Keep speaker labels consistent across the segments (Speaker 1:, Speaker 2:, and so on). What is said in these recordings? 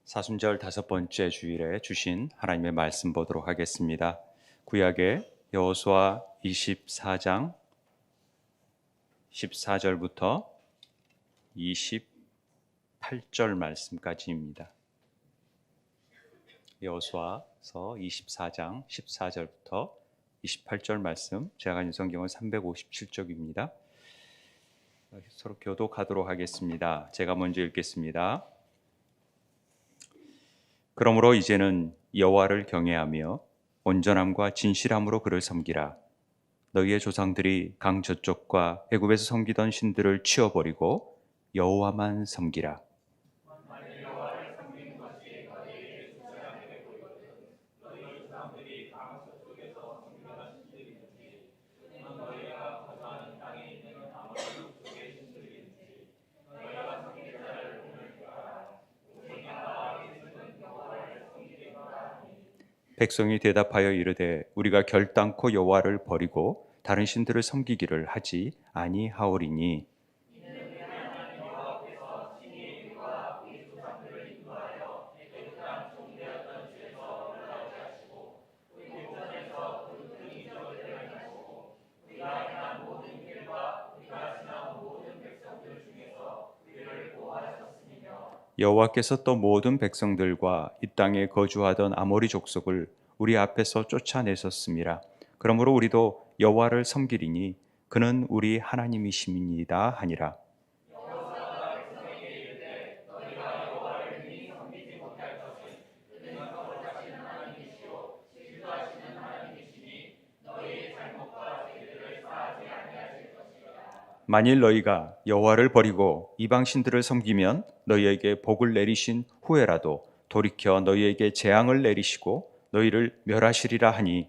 Speaker 1: 사순절 5번째 주일에 주신 하나님의 말씀 보도록 하겠습니다. 구약의 여호수아 24장 14절부터 28절 말씀까지입니다. 여호수아서 24장 14절부터 28절 말씀, 제가 가진 성경은 357쪽입니다. 서로 교독하도록 하겠습니다. 제가 먼저 읽겠습니다. 그러므로 이제는 여호와를 경외하며 온전함과 진실함으로 그를 섬기라. 너희의 조상들이 강 저쪽과 애굽에서 섬기던 신들을 치워버리고 여호와만 섬기라. 백성이 대답하여 이르되 우리가 결단코 여호와를 버리고 다른 신들을 섬기기를 하지 아니하오리니. 여호와께서 또 모든 백성들과 이 땅에 거주하던 아모리 족속을 우리 앞에서 쫓아내셨음이라. 그러므로 우리도 여호와를 섬기리니 그는 우리 하나님이심이니이다 하니라. 만일 너희가 여호와를 버리고 이방 신들을 섬기면 너희에게 복을 내리신 후에라도 돌이켜 너희에게 재앙을 내리시고 너희를 멸하시리라 하니.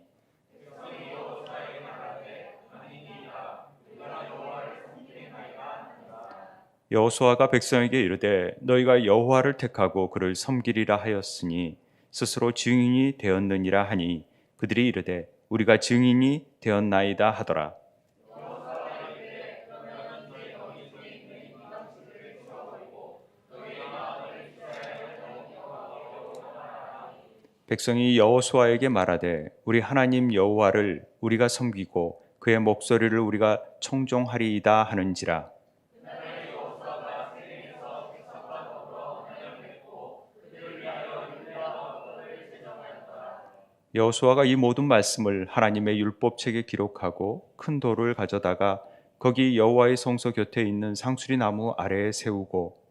Speaker 1: 여호수아가 백성에게 이르되 너희가 여호와를 택하고 그를 섬기리라 하였으니 스스로 증인이 되었느니라 하니 그들이 이르되 우리가 증인이 되었나이다 하더라. 백성이 여호수아에게 말하되 우리 하나님 여호와를 우리가 섬기고 그의 목소리를 우리가 청종하리이다 하는지라. 여호수아가 이 모든 말씀을 하나님의 율법책에 기록하고 큰 돌을 가져다가 거기 여호와의 성소 곁에 있는 상수리 나무 아래에 세우고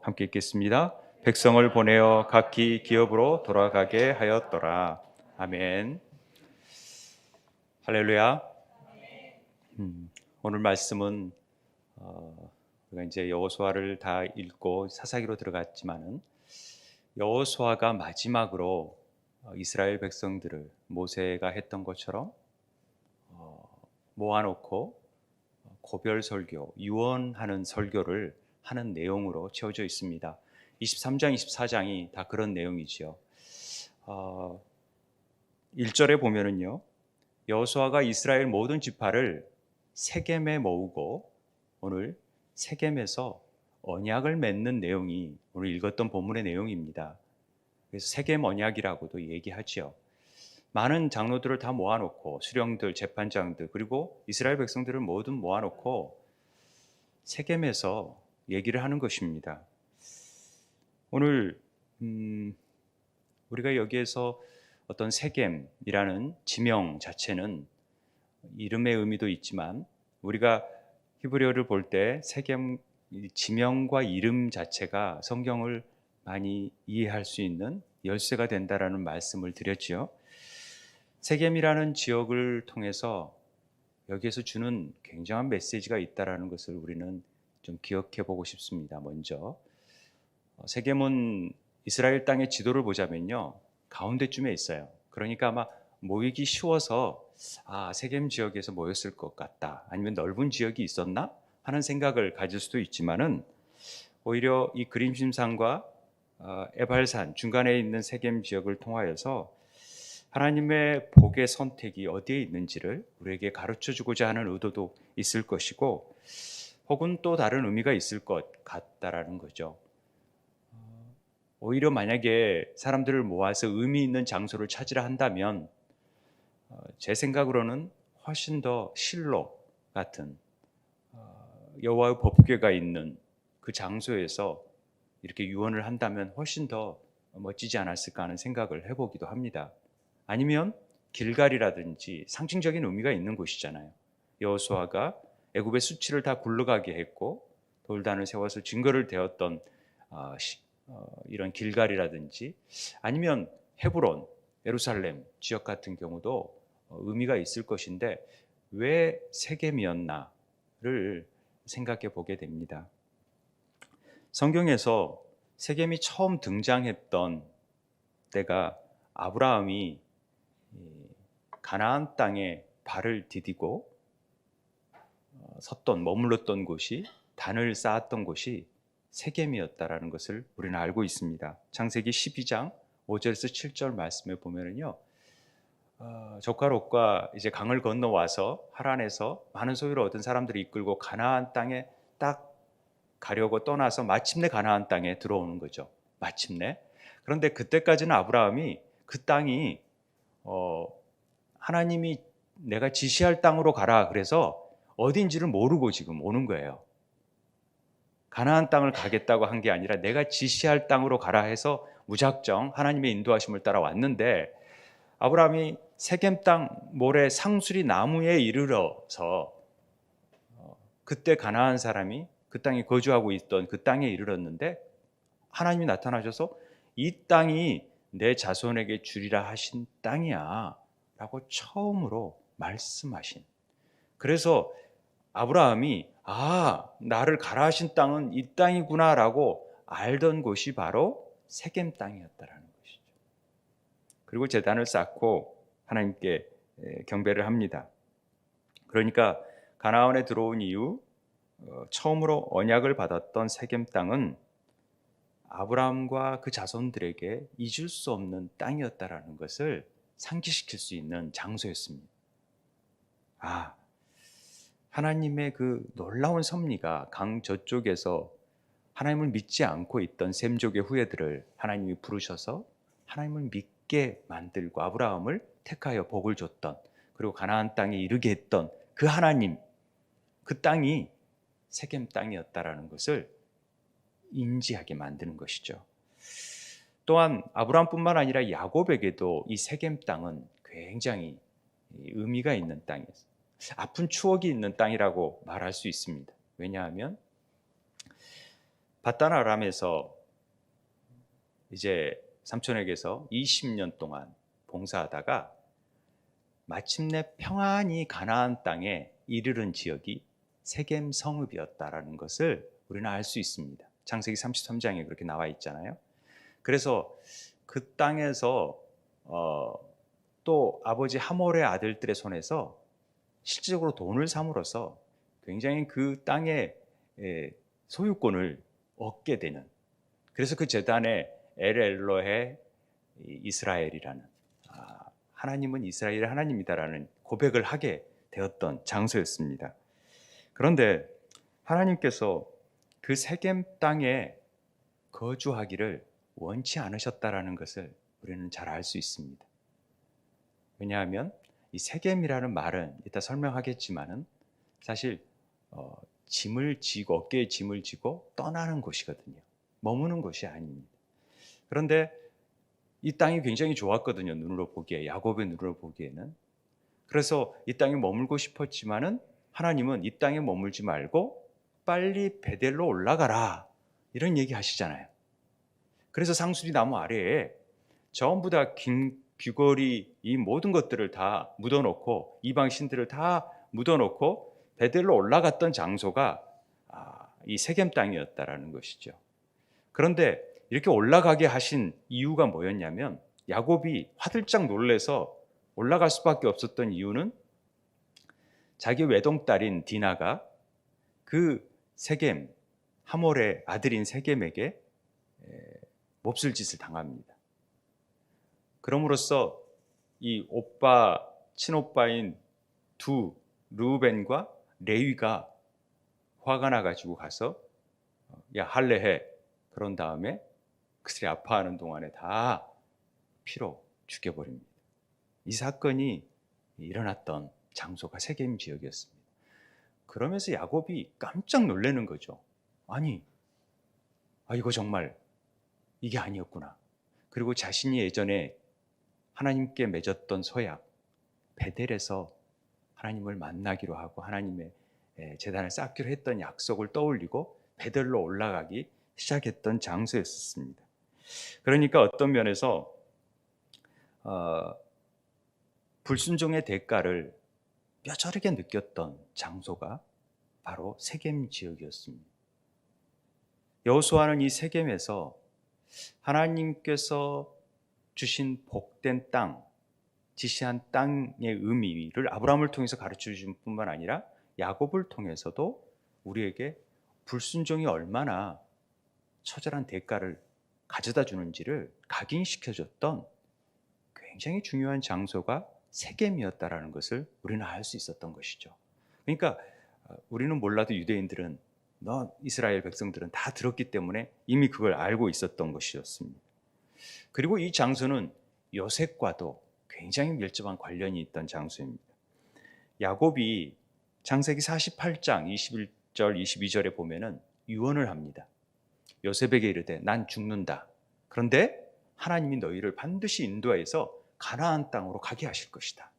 Speaker 1: 함께 읽겠습니다. 백성을 보내어 각기 기업으로 돌아가게 하였더라. 아멘. 할렐루야. 오늘 말씀은 우리가 이제 여호수아를 다 읽고 사사기로 들어갔지만은 여호수아가 마지막으로 이스라엘 백성들을 모세가 했던 것처럼 모아놓고 고별 설교, 유언하는 설교를 하는 내용으로 채워져 있습니다. 23장, 24장이 다 그런 내용이지요. 1절에 보면은요, 여호수아가 이스라엘 모든 지파를 세겜에 모으고 오늘 세겜에서 언약을 맺는 내용이 오늘 읽었던 본문의 내용입니다. 그래서 세겜 언약이라고도 얘기하지요. 많은 장로들을 다 모아놓고 수령들, 재판장들 그리고 이스라엘 백성들을 모두 모아놓고 세겜에서 얘기를 하는 것입니다. 오늘 우리가 여기에서 어떤 세겜이라는 지명 자체는 이름의 의미도 있지만 우리가 히브리어를 볼 때 세겜 지명과 이름 자체가 성경을 많이 이해할 수 있는 열쇠가 된다라는 말씀을 드렸지요. 세겜이라는 지역을 통해서 여기에서 주는 굉장한 메시지가 있다라는 것을 우리는 좀 기억해 보고 싶습니다. 먼저 세겜은 이스라엘 땅의 지도를 보자면요, 가운데쯤에 있어요. 그러니까 아마 모이기 쉬워서 세겜 지역에서 모였을 것 같다, 아니면 넓은 지역이 있었나 하는 생각을 가질 수도 있지만은 오히려 이 그림심산과 에발산 중간에 있는 세겜 지역을 통하여서 하나님의 복의 선택이 어디에 있는지를 우리에게 가르쳐 주고자 하는 의도도 있을 것이고, 혹은 또 다른 의미가 있을 것 같다라는 거죠. 오히려 만약에 사람들을 모아서 의미 있는 장소를 찾으라 한다면 제 생각으로는 훨씬 더 실로 같은 여호와의 법궤가 있는 그 장소에서 이렇게 유언을 한다면 훨씬 더 멋지지 않았을까 하는 생각을 해보기도 합니다. 아니면 길갈이라든지 상징적인 의미가 있는 곳이잖아요. 여호수아가 애굽의 수치를 다 굴러가게 했고 돌단을 세워서 증거를 대었던 이런 길갈이라든지, 아니면 헤브론, 예루살렘 지역 같은 경우도 의미가 있을 것인데 왜 세겜이었나를 생각해 보게 됩니다. 성경에서 세겜이 처음 등장했던 때가 아브라함이 가나안 땅에 발을 디디고 머물렀던 곳이, 단을 쌓았던 곳이 세겜이었다라는 것을 우리는 알고 있습니다. 창세기 12장 5절에서 7절 말씀에 보면은요, 적과 롯과 이제 강을 건너와서 하란에서 많은 소유를 얻은 사람들이 이끌고 가나안 땅에 딱 가려고 떠나서 마침내 가나안 땅에 들어오는 거죠. 마침내. 그런데 그때까지는 아브라함이 그 땅이 하나님이 내가 지시할 땅으로 가라 그래서 어딘지를 모르고 지금 오는 거예요. 가나안 땅을 가겠다고 한 게 아니라 내가 지시할 땅으로 가라 해서 무작정 하나님의 인도하심을 따라 왔는데, 아브라함이 세겜 땅 모래 상수리 나무에 이르러서 그때 가나안 사람이 그 땅에 거주하고 있던 그 땅에 이르렀는데, 하나님이 나타나셔서 이 땅이 내 자손에게 주리라 하신 땅이야 라고 처음으로 말씀하신, 그래서 아브라함이 나를 가라 하신 땅은 이 땅이구나 라고 알던 곳이 바로 세겜 땅이었다라는 것이죠. 그리고 제단을 쌓고 하나님께 경배를 합니다. 그러니까 가나안에 들어온 이후 처음으로 언약을 받았던 세겜 땅은 아브라함과 그 자손들에게 잊을 수 없는 땅이었다라는 것을 상기시킬 수 있는 장소였습니다. 하나님의 그 놀라운 섭리가 강 저쪽에서 하나님을 믿지 않고 있던 셈족의 후예들을 하나님이 부르셔서 하나님을 믿게 만들고 아브라함을 택하여 복을 줬던, 그리고 가나안 땅에 이르게 했던 그 하나님, 그 땅이 세겜 땅이었다라는 것을 인지하게 만드는 것이죠. 또한 아브라함뿐만 아니라 야곱에게도 이 세겜 땅은 굉장히 의미가 있는 땅이었어요. 아픈 추억이 있는 땅이라고 말할 수 있습니다. 왜냐하면 밧단 아람에서 이제 삼촌에게서 20년 동안 봉사하다가 마침내 평안히 가나안 땅에 이르른 지역이 세겜 성읍이었다라는 것을 우리는 알 수 있습니다. 창세기 33장에 그렇게 나와 있잖아요. 그래서 그 땅에서 또 아버지 하몰의 아들들의 손에서 실질적으로 돈을 삼으로써 굉장히 그 땅의 소유권을 얻게 되는, 그래서 그 제단에 엘로헤 이스라엘이라는, 하나님은 이스라엘의 하나님이다라는 고백을 하게 되었던 장소였습니다. 그런데 하나님께서 그 세겜 땅에 거주하기를 원치 않으셨다라는 것을 우리는 잘 알 수 있습니다. 왜냐하면 이 세겜이라는 말은 이따 설명하겠지만은 사실 짐을 지고, 어깨에 짐을 지고 떠나는 곳이거든요. 머무는 곳이 아닙니다. 그런데 이 땅이 굉장히 좋았거든요. 눈으로 보기에, 야곱의 눈으로 보기에는. 그래서 이 땅에 머물고 싶었지만은 하나님은 이 땅에 머물지 말고 빨리 베델로 올라가라, 이런 얘기 하시잖아요. 그래서 상수리 나무 아래에 전부 다 귀걸이, 이 모든 것들을 다 묻어놓고, 이방 신들을 다 묻어놓고 베델로 올라갔던 장소가 이 세겜 땅이었다라는 것이죠. 그런데 이렇게 올라가게 하신 이유가 뭐였냐면, 야곱이 화들짝 놀래서 올라갈 수밖에 없었던 이유는 자기 외동딸인 디나가 그 세겜, 하몰의 아들인 세겜에게 몹쓸 짓을 당합니다. 그럼으로써 이 친오빠인 두 르우벤과 레위가 화가 나가지고 가서 야 할례해. 그런 다음에 그들이 아파하는 동안에 다 피로 죽여버립니다. 이 사건이 일어났던 장소가 세겜 지역이었습니다. 그러면서 야곱이 깜짝 놀라는 거죠. 아니, 이거 정말 이게 아니었구나. 그리고 자신이 예전에 하나님께 맺었던 서약 베델에서 하나님을 만나기로 하고 하나님의 제단을 쌓기로 했던 약속을 떠올리고 베델로 올라가기 시작했던 장소였습니다. 그러니까 어떤 면에서 불순종의 대가를 뼈저리게 느꼈던 장소가 바로 세겜 지역이었습니다. 여호수아는 이 세겜에서 하나님께서 주신 복된 땅, 지시한 땅의 의미를 아브라함을 통해서 가르쳐 주신 뿐만 아니라 야곱을 통해서도 우리에게 불순종이 얼마나 처절한 대가를 가져다 주는지를 각인시켜줬던 굉장히 중요한 장소가 세겜이었다라는 것을 우리는 알 수 있었던 것이죠. 그러니까 우리는 몰라도 유대인들은 이스라엘 백성들은 다 들었기 때문에 이미 그걸 알고 있었던 것이었습니다. 그리고 이 장소는 요셉과도 굉장히 밀접한 관련이 있던 장소입니다. 야곱이 창세기 48장 21절 22절에 보면은 유언을 합니다. 요셉에게 이르되 난 죽는다. 그런데 하나님이 너희를 반드시 인도하여서 가나안 땅으로 가게 하실 것이다.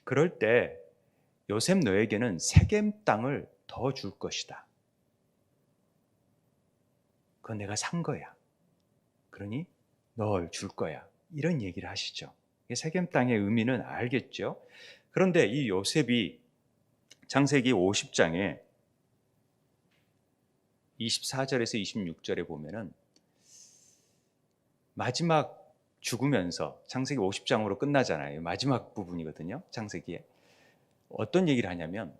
Speaker 1: 그럴 때 요셉 너에게는 세겜 땅을 더 줄 것이다. 그건 내가 산 거야. 그러니 널 줄 거야. 이런 얘기를 하시죠. 세겜 땅의 의미는 알겠죠. 그런데 이 요셉이 창세기 50장에 24절에서 26절에 보면은 마지막 죽으면서 창세기 50장으로 끝나잖아요. 마지막 부분이거든요. 창세기에. 어떤 얘기를 하냐면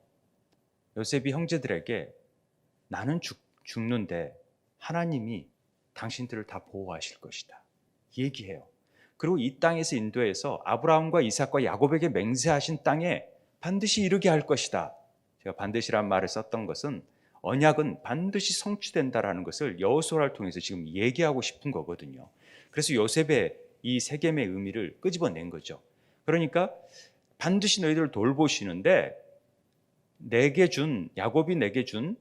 Speaker 1: 요셉이 형제들에게 나는 죽는데 하나님이 당신들을 다 보호하실 것이다. 얘기해요. 그리고 이 땅에서 인도해서 아브라함과 이삭과 야곱에게 맹세하신 땅에 반드시 이르게 할 것이다. 제가 반드시란 말을 썼던 것은 언약은 반드시 성취된다라는 것을 여호수아를 통해서 지금 얘기하고 싶은 거거든요. 그래서 요셉의 이 세겜의 의미를 끄집어낸 거죠. 그러니까 반드시 너희들을 돌보시는데 야곱이 내게 준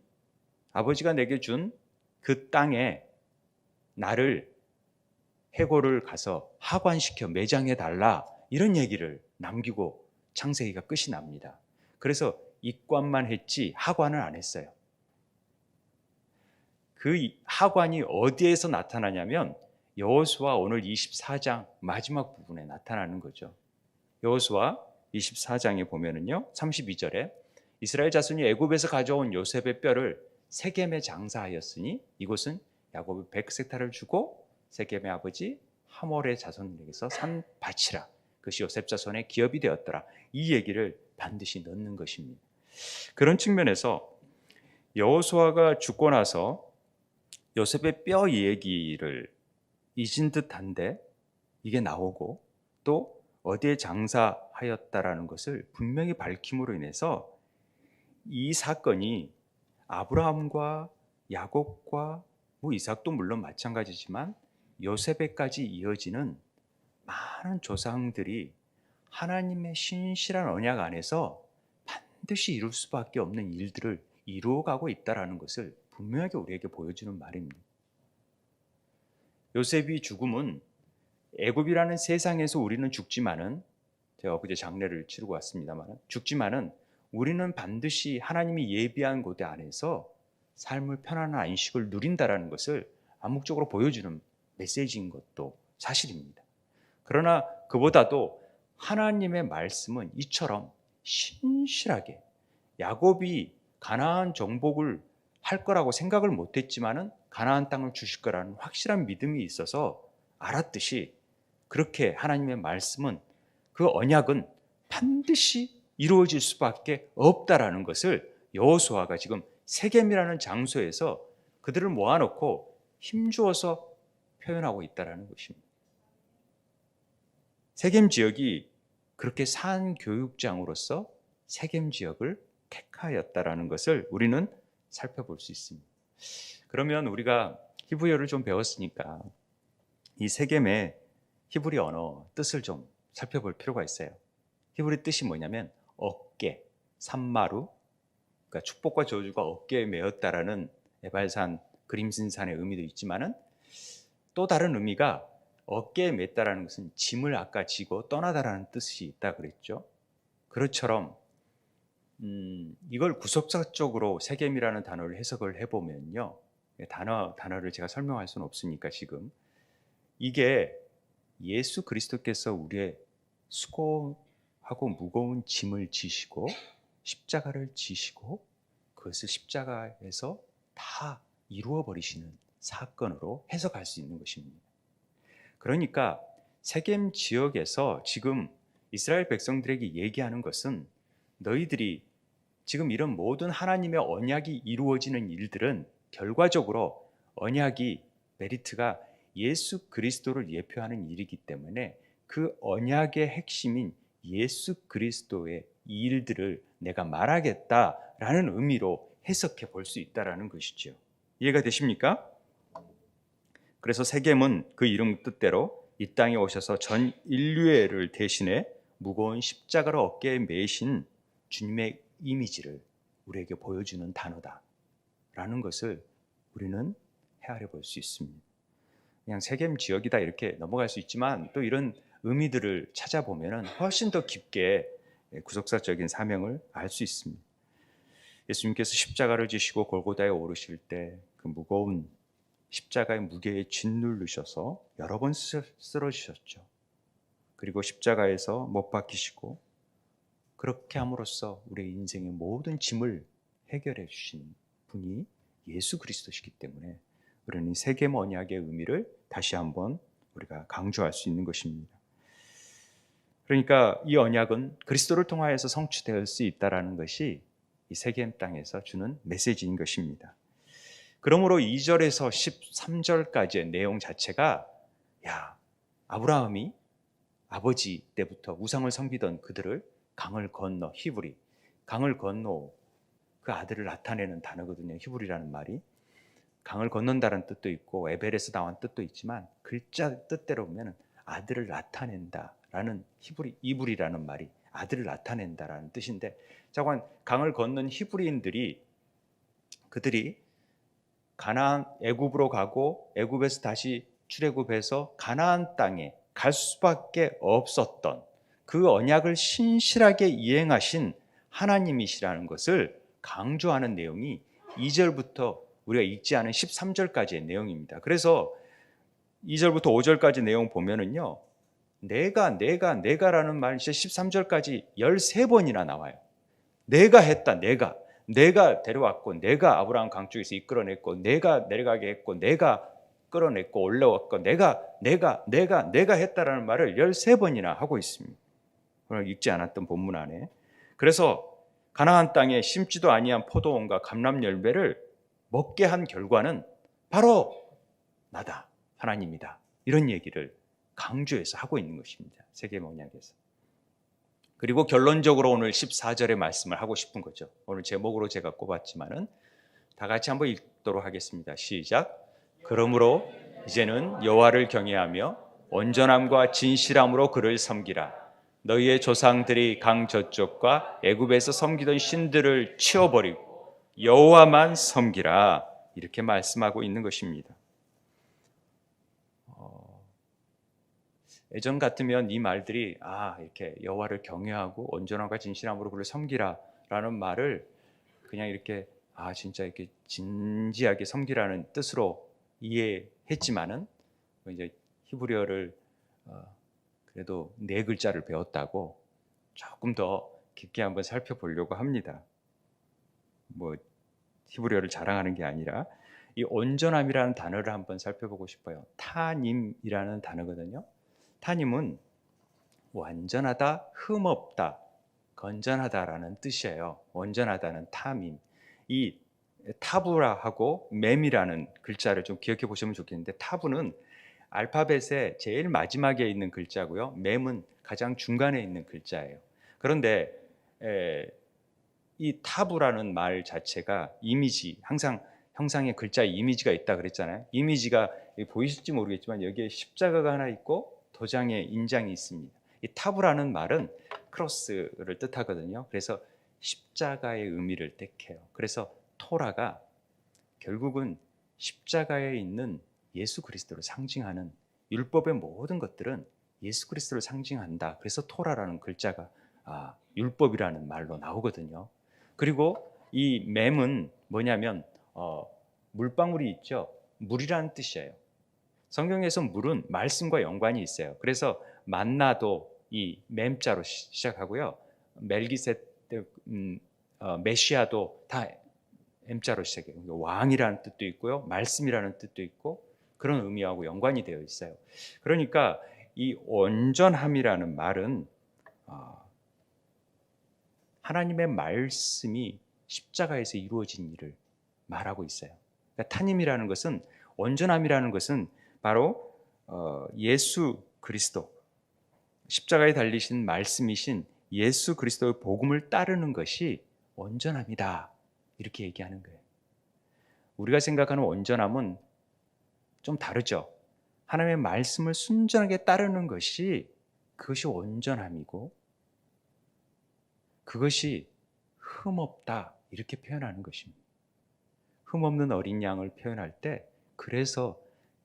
Speaker 1: 아버지가 내게 준 그 땅에 나를 해골을 가서 하관시켜 매장해 달라 이런 얘기를 남기고 창세기가 끝이 납니다. 그래서 입관만 했지 하관을 안 했어요. 그 하관이 어디에서 나타나냐면 여호수아 오늘 24장 마지막 부분에 나타나는 거죠. 여호수아 24장에 보면은요 32절에 이스라엘 자손이 애굽에서 가져온 요셉의 뼈를 세겜에 장사하였으니 이곳은 야곱이 100섹타를 주고 세겜의 아버지 하몰의 자손에게서 산 밭이라. 그것이 요셉 자손의 기업이 되었더라. 이 얘기를 반드시 넣는 것입니다. 그런 측면에서 여호수아가 죽고 나서 요셉의 뼈 얘기를 잊은 듯한데 이게 나오고 또 어디에 장사하였다라는 것을 분명히 밝힘으로 인해서 이 사건이 아브라함과 야곱과 이삭도 물론 마찬가지지만 요셉에까지 이어지는 많은 조상들이 하나님의 신실한 언약 안에서 반드시 이룰 수밖에 없는 일들을 이루어가고 있다는 것을 분명하게 우리에게 보여주는 말입니다. 요셉이 죽음은 애굽이라는 세상에서 우리는 죽지만은 제가 엊그제 장례를 치르고 왔습니다만 죽지만은 우리는 반드시 하나님이 예비한 곳 안에서 삶을 편안한 안식을 누린다라는 것을 암묵적으로 보여주는 메시지인 것도 사실입니다. 그러나 그보다도 하나님의 말씀은 이처럼 신실하게 야곱이 가나안 정복을 할 거라고 생각을 못했지만은 가나안 땅을 주실 거라는 확실한 믿음이 있어서 알았듯이 그렇게 하나님의 말씀은 그 언약은 반드시 이루어질 수밖에 없다라는 것을 여호수아가 지금 세겜이라는 장소에서 그들을 모아놓고 힘주어서 표현하고 있다는 것입니다. 세겜 지역이 그렇게 산 교육장으로서 세겜 지역을 택하였다라는 것을 우리는 살펴볼 수 있습니다. 그러면 우리가 히브리어를 좀 배웠으니까 이 세겜의 히브리 언어 뜻을 좀 살펴볼 필요가 있어요. 히브리 뜻이 뭐냐면 어깨, 산마루, 그러니까 축복과 저주가 어깨에 메었다라는 에발산 그림신산의 의미도 있지만은 또 다른 의미가 어깨에 맸다라는 것은 짐을 아까 지고 떠나다라는 뜻이 있다 그랬죠. 그것처럼 이걸 구속사적으로 세겜이라는 단어를 해석을 해보면요, 단어를 제가 설명할 수는 없으니까 지금 이게 예수 그리스도께서 우리의 수고하고 무거운 짐을 지시고 십자가를 지시고 그것을 십자가에서 다 이루어 버리시는 사건으로 해석할 수 있는 것입니다. 그러니까 세겜 지역에서 지금 이스라엘 백성들에게 얘기하는 것은 너희들이 지금 이런 모든 하나님의 언약이 이루어지는 일들은 결과적으로 언약이 메리트가 예수 그리스도를 예표하는 일이기 때문에 그 언약의 핵심인 예수 그리스도의 이 일들을 내가 말하겠다라는 의미로 해석해 볼 수 있다라는 것이죠. 이해가 되십니까? 그래서 세겜은 그 이름 뜻대로 이 땅에 오셔서 전 인류를 대신해 무거운 십자가를 어깨에 메신 주님의 이미지를 우리에게 보여주는 단어다라는 것을 우리는 헤아려 볼 수 있습니다. 그냥 세겜 지역이다 이렇게 넘어갈 수 있지만 또 이런 의미들을 찾아보면 훨씬 더 깊게 구속사적인 사명을 알 수 있습니다. 예수님께서 십자가를 지시고 골고다에 오르실 때 그 무거운 십자가의 무게에 짓누르셔서 여러 번 쓰러지셨죠. 그리고 십자가에서 못 박히시고 그렇게 함으로써 우리의 인생의 모든 짐을 해결해 주신 분이 예수 그리스도시기 때문에 우리는 세겜 언약의 의미를 다시 한번 우리가 강조할 수 있는 것입니다. 그러니까 이 언약은 그리스도를 통하여서 성취될 수 있다는 것이 이 세겜 땅에서 주는 메시지인 것입니다. 그러므로 2절에서 13절까지의 내용 자체가 아브라함이 아버지 때부터 우상을 섬기던 그들을 강을 건너 히브리, 강을 건너 그 아들을 나타내는 단어거든요. 히브리라는 말이 강을 건넌다는 뜻도 있고 에벨에서 나온 뜻도 있지만 글자 뜻대로 보면 아들을 나타낸다라는 이브리라는 말이 아들을 나타낸다라는 뜻인데, 자관 강을 건넌 히브리인들이 그들이 가나안 애굽으로 가고 애굽에서 다시 출애굽해서 가나안 땅에 갈 수밖에 없었던 그 언약을 신실하게 이행하신 하나님이시라는 것을 강조하는 내용이 2절부터 우리가 읽지 않은 13절까지의 내용입니다. 그래서 2절부터 5절까지 내용 보면은요, 내가라는 말이 13절까지 13번이나 나와요. 내가 했다, 내가 데려왔고, 내가 아브라함 강 쪽에서 이끌어냈고, 내가 내려가게 했고, 내가 끌어냈고 올라왔고, 내가 했다라는 말을 13번이나 하고 있습니다. 오늘 읽지 않았던 본문 안에. 그래서 가나안 땅에 심지도 아니한 포도원과 감람 열매를 먹게 한 결과는 바로 나다, 하나님이다, 이런 얘기를 강조해서 하고 있는 것입니다. 세겜 언약에서. 그리고 결론적으로 오늘 14절의 말씀을 하고 싶은 거죠. 오늘 제목으로 제가 꼽았지만은 다 같이 한번 읽도록 하겠습니다. 시작. 그러므로 이제는 여호와를 경외하며 온전함과 진실함으로 그를 섬기라. 너희의 조상들이 강 저쪽과 애굽에서 섬기던 신들을 치워버리고 여호와만 섬기라. 이렇게 말씀하고 있는 것입니다. 예전 같으면 이 말들이 이렇게 여호와를 경외하고 온전함과 진실함으로 그를 섬기라라는 말을 그냥 이렇게 진짜 이렇게 진지하게 섬기라는 뜻으로 이해했지만은 이제 히브리어를 그래도 4글자를 배웠다고 조금 더 깊게 한번 살펴보려고 합니다. 뭐 히브리어를 자랑하는 게 아니라 이 온전함이라는 단어를 한번 살펴보고 싶어요. 타님이라는 단어거든요. 타님은 완전하다, 흠없다, 건전하다라는 뜻이에요. 온전하다는 타밈. 이 타부라하고 mem이라는 글자를 좀 기억해 보시면 좋겠는데, 타부는 알파벳의 제일 마지막에 있는 글자고요. mem은 가장 중간에 있는 글자예요. 그런데 이 타부라는 말 자체가 이미지, 항상 형상의 글자에 이미지가 있다 그랬잖아요. 이미지가 보이실지 모르겠지만 여기에 십자가가 하나 있고 도장에 인장이 있습니다. 이 타부라는 말은 크로스를 뜻하거든요. 그래서 십자가의 의미를 뜻해요. 그래서 토라가 결국은 십자가에 있는 예수 그리스도를 상징하는, 율법의 모든 것들은 예수 그리스도를 상징한다. 그래서 토라라는 글자가 율법이라는 말로 나오거든요. 그리고 이 맴은 뭐냐면 물방울이 있죠. 물이라는 뜻이에요. 성경에서 물은 말씀과 연관이 있어요. 그래서 만나도 이 맴자로 시작하고요. 메시아도 다 M자로 시작해요. 왕이라는 뜻도 있고요, 말씀이라는 뜻도 있고, 그런 의미하고 연관이 되어 있어요. 그러니까 이 온전함이라는 말은 하나님의 말씀이 십자가에서 이루어진 일을 말하고 있어요. 그러니까 타님이라는 것은, 온전함이라는 것은 바로 예수 그리스도, 십자가에 달리신 말씀이신 예수 그리스도의 복음을 따르는 것이 온전함이다, 이렇게 얘기하는 거예요. 우리가 생각하는 온전함은 좀 다르죠. 하나님의 말씀을 순전하게 따르는 것이, 그것이 온전함이고, 그것이 흠없다, 이렇게 표현하는 것입니다. 흠없는 어린 양을 표현할 때, 그래서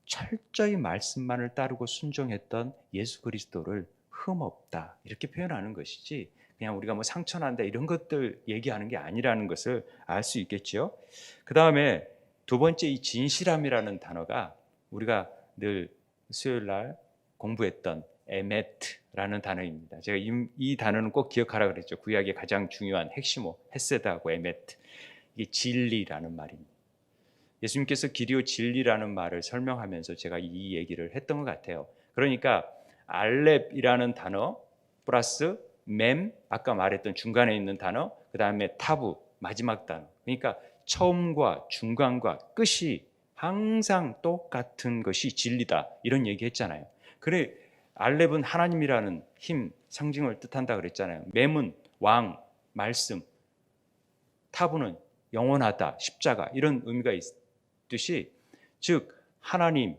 Speaker 1: 철저히 말씀만을 따르고 순종했던 예수 그리스도를 흠없다, 이렇게 표현하는 것이지, 그냥 우리가 뭐 상처난다 이런 것들 얘기하는 게 아니라는 것을 알 수 있겠죠. 그 다음에 두 번째, 이 진실함이라는 단어가 우리가 늘 수요일 날 공부했던 에메트라는 단어입니다. 제가 이 단어는 꼭 기억하라 그랬죠. 구약의 가장 중요한 핵심어 헤세드하고 에메트, 이게 진리라는 말입니다. 예수님께서 길이요 진리라는 말을 설명하면서 제가 이 얘기를 했던 것 같아요. 그러니까 알렙이라는 단어 플러스 mem, 아까 말했던 중간에 있는 단어, 그 다음에 타부, 마지막 단어. 그러니까 처음과 중간과 끝이 항상 똑같은 것이 진리다, 이런 얘기 했잖아요. 그래, 알렙은 하나님이라는 힘, 상징을 뜻한다 그랬잖아요. mem은 왕, 말씀, 타부는 영원하다, 십자가, 이런 의미가 있듯이, 즉 하나님,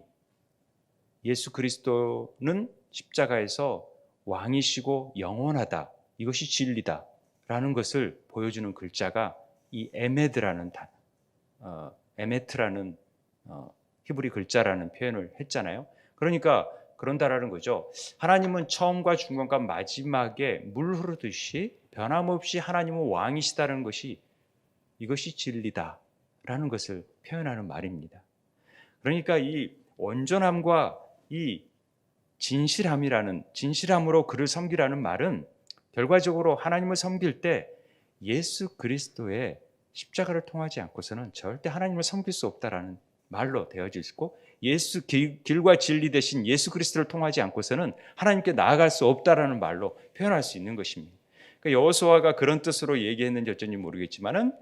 Speaker 1: 예수 그리스도는 십자가에서 왕이시고 영원하다, 이것이 진리다 라는 것을 보여주는 글자가 이 에메트라는 히브리 글자라는 표현을 했잖아요. 그러니까 그런다라는 거죠. 하나님은 처음과 중간과 마지막에 물 흐르듯이 변함없이 하나님은 왕이시다는 것이, 이것이 진리다라는 것을 표현하는 말입니다. 그러니까 이 온전함과 이 진실함으로 그를 섬기라는 말은, 결과적으로 하나님을 섬길 때 예수 그리스도의 십자가를 통하지 않고서는 절대 하나님을 섬길 수 없다라는 말로 되어지고, 예수 길과 진리 대신 예수 그리스도를 통하지 않고서는 하나님께 나아갈 수 없다라는 말로 표현할 수 있는 것입니다. 그러니까 여호수아가 그런 뜻으로 얘기했는지 어쩐지 모르겠지만은,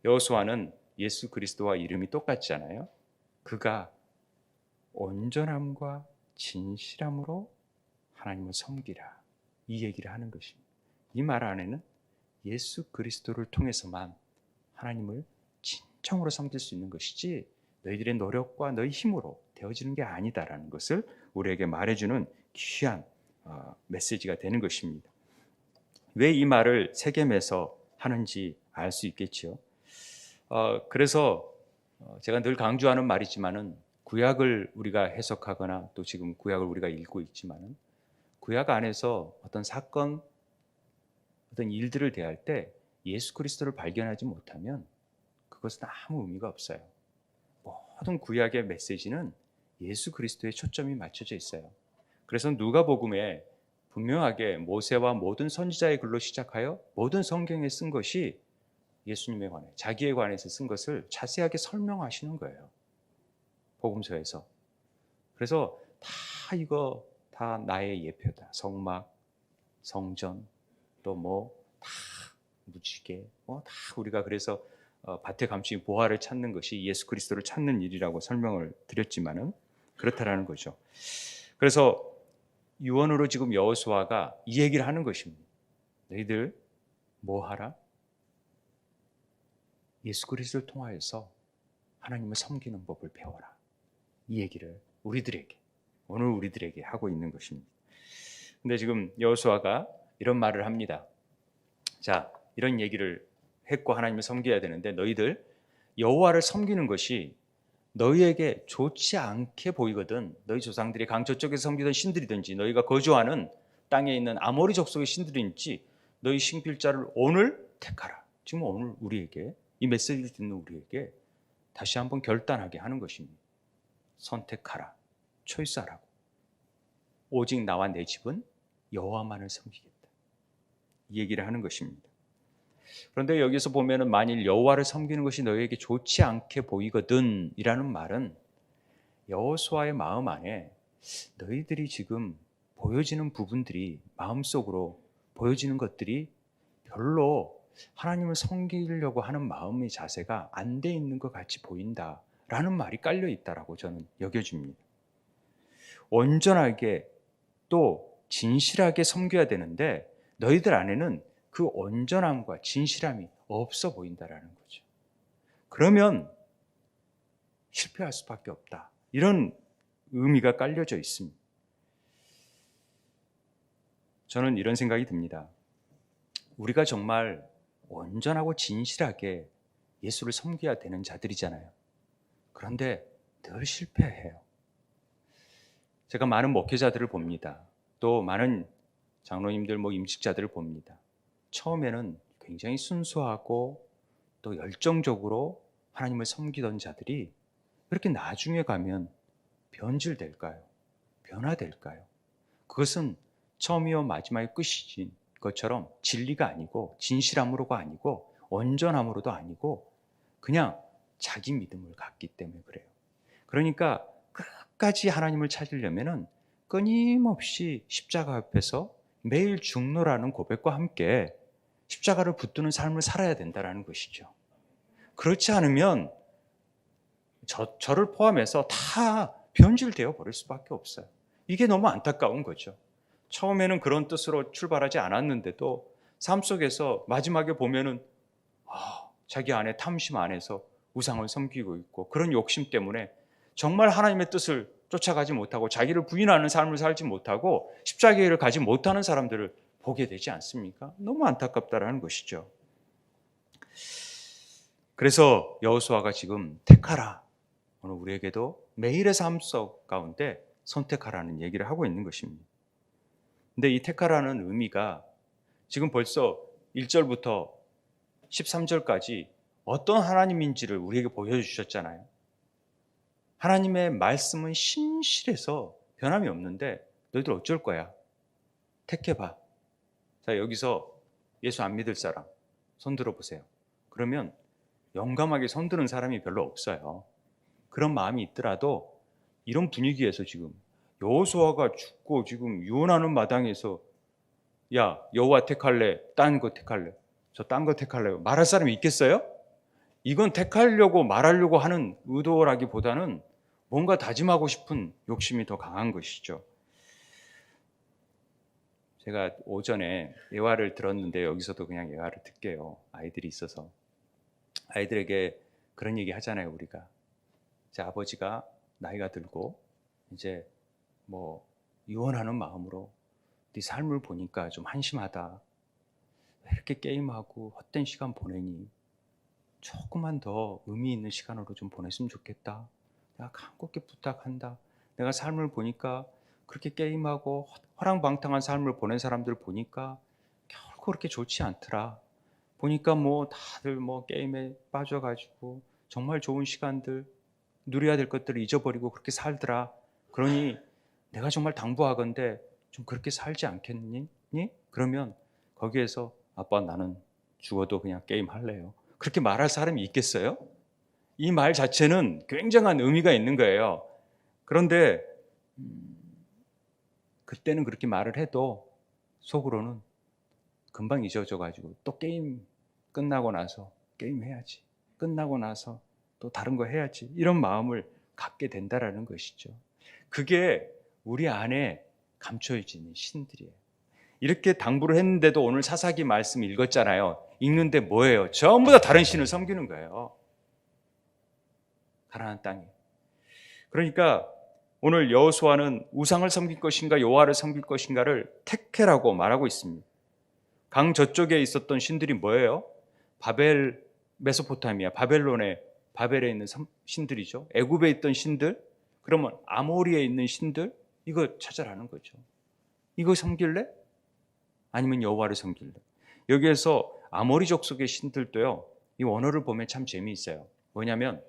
Speaker 1: 여호수아는 예수 그리스도와 이름이 똑같잖아요. 그가 온전함과 진실함으로 하나님을 섬기라, 이 얘기를 하는 것입니다. 이 말 안에는 예수 그리스도를 통해서만 하나님을 진정으로 섬길 수 있는 것이지, 너희들의 노력과 너희 힘으로 되어지는 게 아니다라는 것을 우리에게 말해주는 귀한 메시지가 되는 것입니다. 왜 이 말을 세겜에서 하는지 알 수 있겠죠. 그래서 제가 늘 강조하는 말이지만은, 구약을 우리가 해석하거나 또 지금 구약을 우리가 읽고 있지만은, 구약 안에서 어떤 사건, 어떤 일들을 대할 때 예수 그리스도를 발견하지 못하면 그것은 아무 의미가 없어요. 모든 구약의 메시지는 예수 그리스도에 초점이 맞춰져 있어요. 그래서 누가복음에 분명하게 모세와 모든 선지자의 글로 시작하여 모든 성경에 쓴 것이 예수님에 관해, 자기에 관해서 쓴 것을 자세하게 설명하시는 거예요, 복음서에서. 그래서 이거 다 나의 예표다. 성막, 성전, 또 다 무지개, 다 우리가 그래서 밭에 감추인 보화를 찾는 것이 예수 그리스도를 찾는 일이라고 설명을 드렸지만은 그렇다라는 거죠. 그래서 유언으로 지금 여호수아가 이 얘기를 하는 것입니다. 너희들 뭐 하라? 예수 그리스도를 통하여서 하나님을 섬기는 법을 배워라. 이 얘기를 오늘 우리들에게 하고 있는 것입니다. 근데 지금 여호수아가 이런 말을 합니다. 자, 이런 얘기를 했고 하나님을 섬겨야 되는데 너희들 여호와를 섬기는 것이 너희에게 좋지 않게 보이거든. 너희 조상들이 강저 쪽에서 섬기던 신들이든지 너희가 거주하는 땅에 있는 아모리 족속의 신들인지 너희 신필자를 오늘 택하라. 지금 오늘 우리에게 이 메시지를 듣는 우리에게 다시 한번 결단하게 하는 것입니다. 선택하라. 초이스하라고. 오직 나와 내 집은 여호와만을 섬기겠다. 이 얘기를 하는 것입니다. 그런데 여기서 보면은 만일 여호와를 섬기는 것이 너희에게 좋지 않게 보이거든 이라는 말은 여호수아의 마음 안에 너희들이 지금 보여지는 부분들이 마음속으로 보여지는 것들이 별로 하나님을 섬기려고 하는 마음의 자세가 안 돼 있는 것 같이 보인다라는 말이 깔려 있다라고 저는 여겨집니다. 온전하게 또 진실하게 섬겨야 되는데 너희들 안에는 그 온전함과 진실함이 없어 보인다라는 거죠. 그러면 실패할 수밖에 없다. 이런 의미가 깔려져 있습니다. 저는 이런 생각이 듭니다. 우리가 정말 온전하고 진실하게 예수를 섬겨야 되는 자들이잖아요. 그런데 늘 실패해요. 제가 많은 목회자들을 봅니다. 또 많은 장로님들, 임직자들을 봅니다. 처음에는 굉장히 순수하고 또 열정적으로 하나님을 섬기던 자들이 그렇게 나중에 가면 변질될까요? 변화될까요? 그것은 처음이요 마지막이 끝이진 것처럼 진리가 아니고 진실함으로가 아니고 온전함으로도 아니고 그냥 자기 믿음을 갖기 때문에 그래요. 그러니까 끝까지 하나님을 찾으려면은 끊임없이 십자가 앞에서 매일 죽노라는 고백과 함께 십자가를 붙드는 삶을 살아야 된다는 것이죠. 그렇지 않으면 저를 포함해서 다 변질되어 버릴 수밖에 없어요. 이게 너무 안타까운 거죠. 처음에는 그런 뜻으로 출발하지 않았는데도 삶 속에서 마지막에 보면은 자기 안에 탐심 안에서 우상을 섬기고 있고 그런 욕심 때문에 정말 하나님의 뜻을 쫓아가지 못하고 자기를 부인하는 삶을 살지 못하고 십자가를 가지 못하는 사람들을 보게 되지 않습니까? 너무 안타깝다라는 것이죠. 그래서 여호수아가 지금 택하라. 오늘 우리에게도 매일의 삶 속 가운데 선택하라는 얘기를 하고 있는 것입니다. 근데 이 택하라는 의미가 지금 벌써 1절부터 13절까지 어떤 하나님인지를 우리에게 보여주셨잖아요. 하나님의 말씀은 신실해서 변함이 없는데 너희들 어쩔 거야? 택해봐. 자, 여기서 예수 안 믿을 사람 손 들어보세요. 그러면 용감하게 손 드는 사람이 별로 없어요. 그런 마음이 있더라도 이런 분위기에서 지금 여호수아가 죽고 지금 유언하는 마당에서 야 여호와 택할래? 딴 거 택할래? 저 딴 거 택할래요? 말할 사람이 있겠어요? 이건 택하려고 말하려고 하는 의도라기보다는 뭔가 다짐하고 싶은 욕심이 더 강한 것이죠. 제가 오전에 예화를 들었는데 여기서도 그냥 예화를 듣게요. 아이들이 있어서. 아이들에게 그런 얘기 하잖아요, 우리가. 제 아버지가 나이가 들고 이제 유언하는 마음으로 네 삶을 보니까 좀 한심하다. 왜 이렇게 게임하고 헛된 시간 보내니? 조금만 더 의미 있는 시간으로 좀 보냈으면 좋겠다. 내가 간곡히 부탁한다. 내가 삶을 보니까 그렇게 게임하고 허랑방탕한 삶을 보낸 사람들 보니까 결코 그렇게 좋지 않더라. 보니까 다들 게임에 빠져가지고 정말 좋은 시간들, 누려야 될 것들을 잊어버리고 그렇게 살더라. 그러니 내가 정말 당부하건대 좀 그렇게 살지 않겠니? 그러면 거기에서 아빠 나는 죽어도 그냥 게임 할래요. 그렇게 말할 사람이 있겠어요? 이 말 자체는 굉장한 의미가 있는 거예요. 그런데 그때는 그렇게 말을 해도 속으로는 금방 잊어져가지고 또 게임 끝나고 나서 게임 해야지. 끝나고 나서 또 다른 거 해야지, 이런 마음을 갖게 된다라는 것이죠. 그게 우리 안에 감춰지는 신들이에요. 이렇게 당부를 했는데도 오늘 사사기 말씀 읽었잖아요. 읽는데 뭐예요? 전부 다 다른 신을 섬기는 거예요. 가나안 땅에. 그러니까 오늘 여호수아는 우상을 섬길 것인가 여호와를 섬길 것인가를 택해라고 말하고 있습니다. 강 저쪽에 있었던 신들이 뭐예요? 바벨, 메소포타미아, 바벨에 있는 신들이죠. 애굽에 있던 신들, 그러면 아모리에 있는 신들, 이거 찾아라는 거죠. 이거 섬길래? 아니면 여호와를 섬길래? 여기에서 아모리 족속의 신들도요, 이 원어를 보면 참 재미있어요. 뭐냐면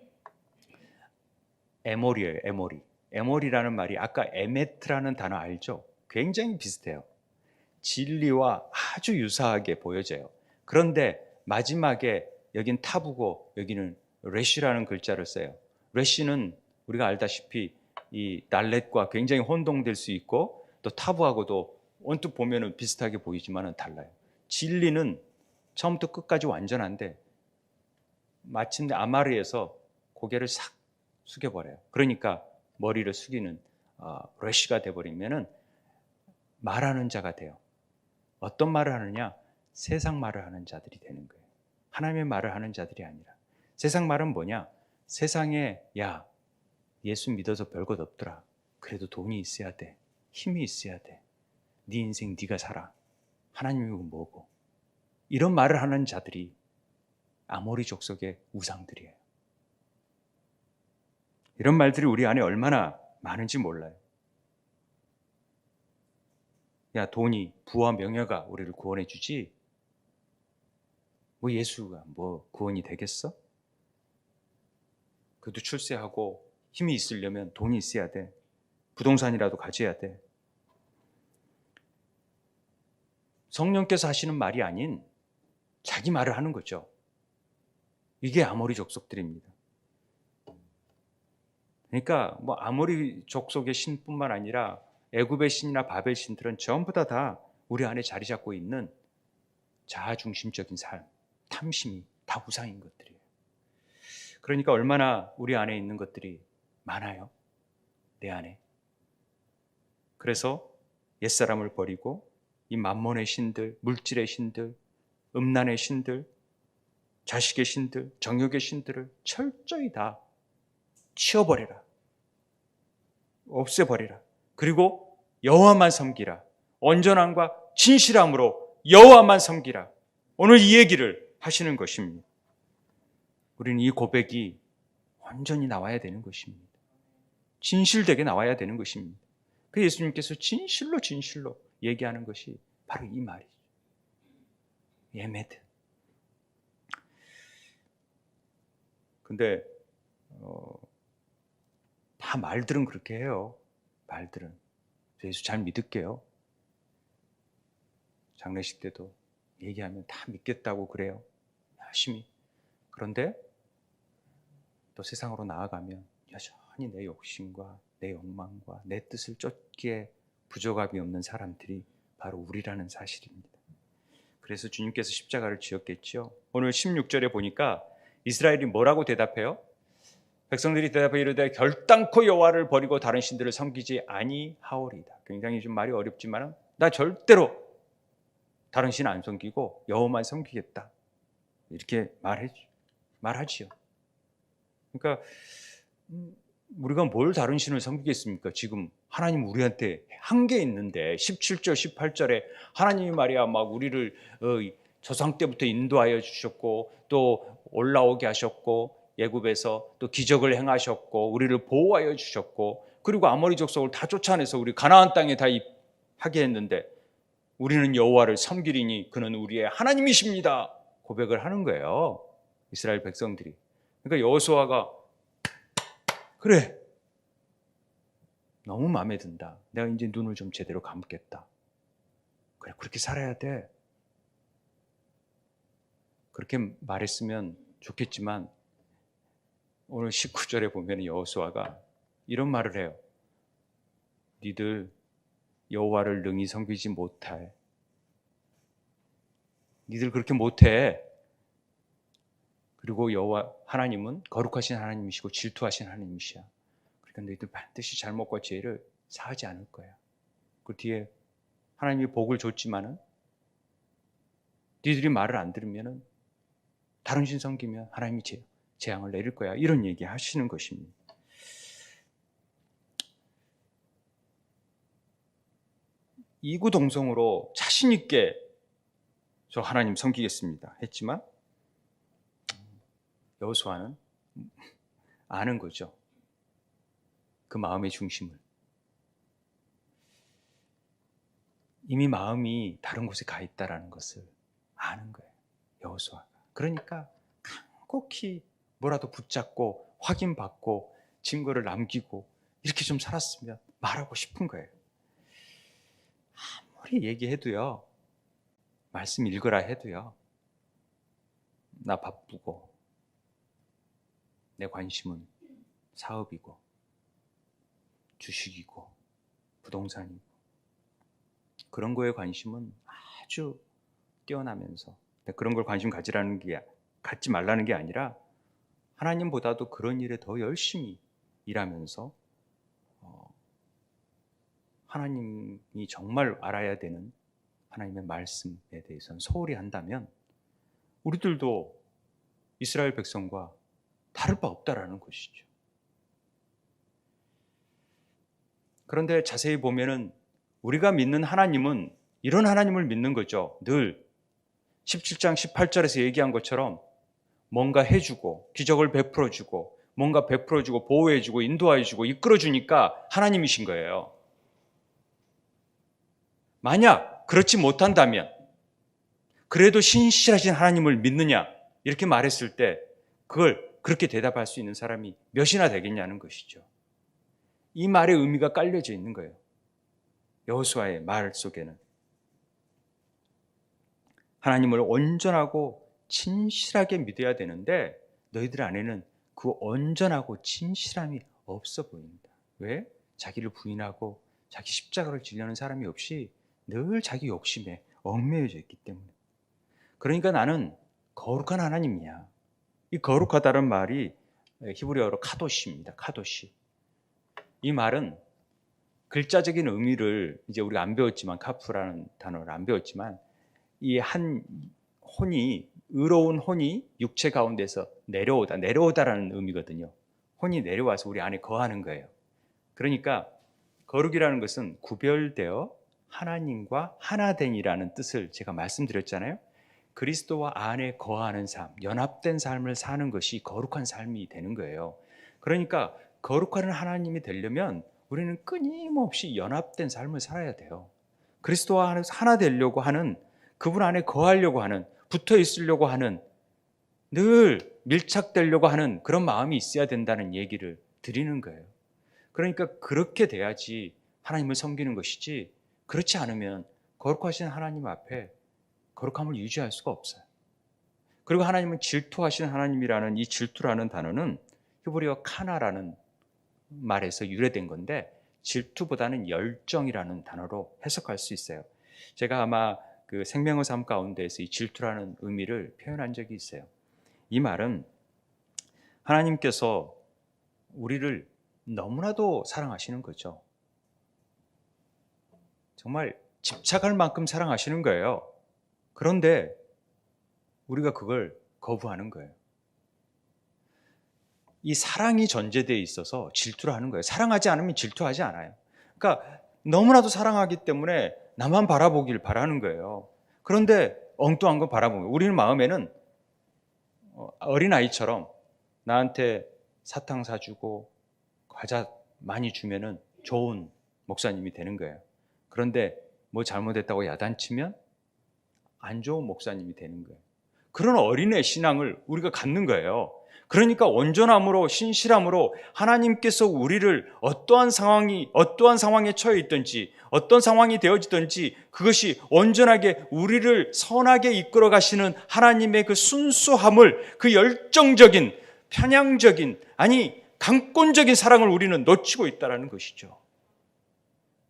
Speaker 1: 에모리예요. 에모리. 에모리라는 말이 아까 에메트라는 단어 알죠? 굉장히 비슷해요. 진리와 아주 유사하게 보여져요. 그런데 마지막에 여긴 타부고 여기는 레시라는 글자를 써요. 레시는 우리가 알다시피 이 달렛과 굉장히 혼동될 수 있고, 또 타부하고도 언뜻 보면은 비슷하게 보이지만은 달라요. 진리는 처음부터 끝까지 완전한데 마침내 아마르에서 고개를 싹 숙여버려요. 그러니까 머리를 숙이는 레시가 돼버리면은 말하는 자가 돼요. 어떤 말을 하느냐? 세상 말을 하는 자들이 되는 거예요. 하나님의 말을 하는 자들이 아니라. 세상 말은 뭐냐? 세상에 야, 예수 믿어서 별것 없더라. 그래도 돈이 있어야 돼. 힘이 있어야 돼. 네 인생 네가 살아. 하나님이고 뭐고. 이런 말을 하는 자들이 아모리 족속의 우상들이에요. 이런 말들이 우리 안에 얼마나 많은지 몰라요. 야, 돈이, 부와 명예가 우리를 구원해 주지, 뭐 예수가 뭐 구원이 되겠어? 그래도 출세하고 힘이 있으려면 돈이 있어야 돼. 부동산이라도 가져야 돼. 성령께서 하시는 말이 아닌 자기 말을 하는 거죠. 이게 아모리 족속들입니다. 그러니까 뭐 아모리 족속의 신뿐만 아니라 애굽의 신이나 바벨 신들은 전부 다 우리 안에 자리 잡고 있는 자아중심적인 삶, 탐심이 다 우상인 것들이에요. 그러니까 얼마나 우리 안에 있는 것들이 많아요. 내 안에. 그래서 옛사람을 버리고 이 만몬의 신들, 물질의 신들, 음란의 신들, 자식의 신들, 정욕의 신들을 철저히 다 치워버려라. 없애버리라. 그리고 여호와만 섬기라. 온전함과 진실함으로 여호와만 섬기라. 오늘 이 얘기를 하시는 것입니다. 우리는 이 고백이 완전히 나와야 되는 것입니다. 진실되게 나와야 되는 것입니다. 그 예수님께서 진실로 얘기하는 것이 바로 이 말이죠. 예메드. 근데 다 말들은 그렇게 해요. 말들은. 예수 잘 믿을게요. 장례식 때도 얘기하면 다 믿겠다고 그래요. 열심히. 그런데 또 세상으로 나아가면 여전히 내 욕심과 내 욕망과 내 뜻을 쫓기에 부족함이 없는 사람들이 바로 우리라는 사실입니다. 그래서 주님께서 십자가를 지었겠죠. 오늘 16절에 보니까 이스라엘이 뭐라고 대답해요? 백성들이 대답해 이르되 결단코 여호와를 버리고 다른 신들을 섬기지 아니하오리이다. 굉장히 좀 말이 어렵지만 나 절대로 다른 신 안 섬기고 여호와만 섬기겠다. 이렇게 말하지요. 그러니까 우리가 뭘 다른 신을 섬기겠습니까? 지금 하나님 우리한테 한 게 있는데 17절 18절에 하나님이 말이야 막 우리를 조상 때부터 인도하여 주셨고 또 올라오게 하셨고 애굽에서 또 기적을 행하셨고 우리를 보호하여 주셨고 그리고 아모리 족속을 다 쫓아내서 우리 가나안 땅에 다 하게 했는데 우리는 여호와를 섬기리니 그는 우리의 하나님이십니다. 고백을 하는 거예요. 이스라엘 백성들이. 그러니까 여호수아가 그래, 너무 마음에 든다. 내가 이제 눈을 좀 제대로 감겠다. 그래, 그렇게 살아야 돼. 그렇게 말했으면 좋겠지만 오늘 19절에 보면 여호수아가 이런 말을 해요. 니들 여호와를 능히 섬기지 못해. 니들 그렇게 못해. 그리고 여호와 하나님은 거룩하신 하나님이시고 질투하신 하나님이시야. 그러니까 너희들 반드시 잘못과 죄를 사하지 않을 거야. 그 뒤에 하나님이 복을 줬지만은 너희들이 말을 안 들으면은 다른 신 섬기면 하나님이 재앙을 내릴 거야. 이런 얘기 하시는 것입니다. 이구동성으로 자신 있게 저 하나님 섬기겠습니다 했지만 여호수아는 아는 거죠. 그 마음의 중심을. 이미 마음이 다른 곳에 가 있다라는 것을 아는 거예요. 여호수아가. 그러니까 간곡히 뭐라도 붙잡고 확인받고 증거를 남기고 이렇게 좀 살았으면 말하고 싶은 거예요. 아무리 얘기해도요, 말씀 읽으라 해도요, 나 바쁘고 내 관심은 사업이고 주식이고 부동산이고 그런 거에 관심은 아주 뛰어나면서 그런 걸 관심 갖지 말라는 게 아니라 하나님보다도 그런 일에 더 열심히 일하면서 하나님이 정말 알아야 되는 하나님의 말씀에 대해서는 소홀히 한다면 우리들도 이스라엘 백성과 다를 바 없다라는 것이죠. 그런데 자세히 보면은 우리가 믿는 하나님은 이런 하나님을 믿는 거죠. 늘 17장 18절에서 얘기한 것처럼 뭔가 해주고 기적을 베풀어주고 뭔가 베풀어주고 보호해주고 인도해주고 이끌어주니까 하나님이신 거예요. 만약 그렇지 못한다면 그래도 신실하신 하나님을 믿느냐 이렇게 말했을 때 그걸 그렇게 대답할 수 있는 사람이 몇이나 되겠냐는 것이죠. 이 말의 의미가 깔려져 있는 거예요. 여호수아의 말 속에는 하나님을 온전하고 진실하게 믿어야 되는데 너희들 안에는 그 온전하고 진실함이 없어 보인다. 왜? 자기를 부인하고 자기 십자가를 지려는 사람이 없이 늘 자기 욕심에 얽매여져 있기 때문에. 그러니까 나는 거룩한 하나님이야. 이 거룩하다는 말이 히브리어로 카도시입니다. 카도시. 이 말은 글자적인 의미를 이제 우리가 안 배웠지만 카프라는 단어를 안 배웠지만 이 한 혼이 의로운 혼이 육체 가운데서 내려오다라는 의미거든요. 혼이 내려와서 우리 안에 거하는 거예요. 그러니까 거룩이라는 것은 구별되어 하나님과 하나됨이라는 뜻을 제가 말씀드렸잖아요. 그리스도와 안에 거하는 삶, 연합된 삶을 사는 것이 거룩한 삶이 되는 거예요. 그러니까 거룩한 하나님이 되려면 우리는 끊임없이 연합된 삶을 살아야 돼요. 그리스도와 안에서 하나 되려고 하는, 그분 안에 거하려고 하는, 붙어 있으려고 하는, 늘 밀착되려고 하는 그런 마음이 있어야 된다는 얘기를 드리는 거예요. 그러니까 그렇게 돼야지 하나님을 섬기는 것이지, 그렇지 않으면 거룩하신 하나님 앞에 거룩함을 유지할 수가 없어요. 그리고 하나님은 질투하신 하나님이라는 이 질투라는 단어는 히브리어 카나라는 말에서 유래된 건데 질투보다는 열정이라는 단어로 해석할 수 있어요. 제가 아마 그 생명의 삶 가운데에서 이 질투라는 의미를 표현한 적이 있어요. 이 말은 하나님께서 우리를 너무나도 사랑하시는 거죠. 정말 집착할 만큼 사랑하시는 거예요. 그런데 우리가 그걸 거부하는 거예요. 이 사랑이 전제되어 있어서 질투를 하는 거예요. 사랑하지 않으면 질투하지 않아요. 그러니까 너무나도 사랑하기 때문에 나만 바라보길 바라는 거예요. 그런데 엉뚱한 거 바라보는 거예요. 우리는 마음에는 어린아이처럼 나한테 사탕 사주고 과자 많이 주면은 좋은 목사님이 되는 거예요. 그런데 뭐 잘못했다고 야단치면 안 좋은 목사님이 되는 거예요. 그런 어린애 신앙을 우리가 갖는 거예요. 그러니까 온전함으로 신실함으로 하나님께서 우리를 어떠한 상황에 처해 있든지 어떤 상황이 되어지든지 그것이 온전하게 우리를 선하게 이끌어 가시는 하나님의 그 순수함을, 그 열정적인 편향적인 강권적인 사랑을 우리는 놓치고 있다는 것이죠.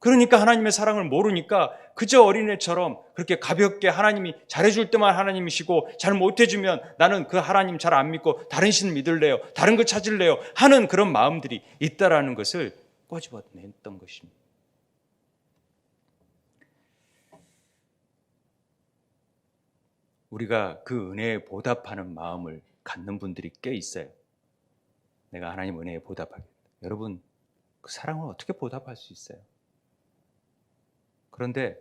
Speaker 1: 그러니까 하나님의 사랑을 모르니까 그저 어린애처럼 그렇게 가볍게 하나님이 잘해줄 때만 하나님이시고 잘 못해주면 나는 그 하나님 잘 안 믿고 다른 신 믿을래요, 다른 거 찾을래요 하는 그런 마음들이 있다라는 것을 꼬집어냈던 것입니다. 우리가 그 은혜에 보답하는 마음을 갖는 분들이 꽤 있어요. 내가 하나님 은혜에 보답하겠다. 여러분, 그 사랑을 어떻게 보답할 수 있어요? 그런데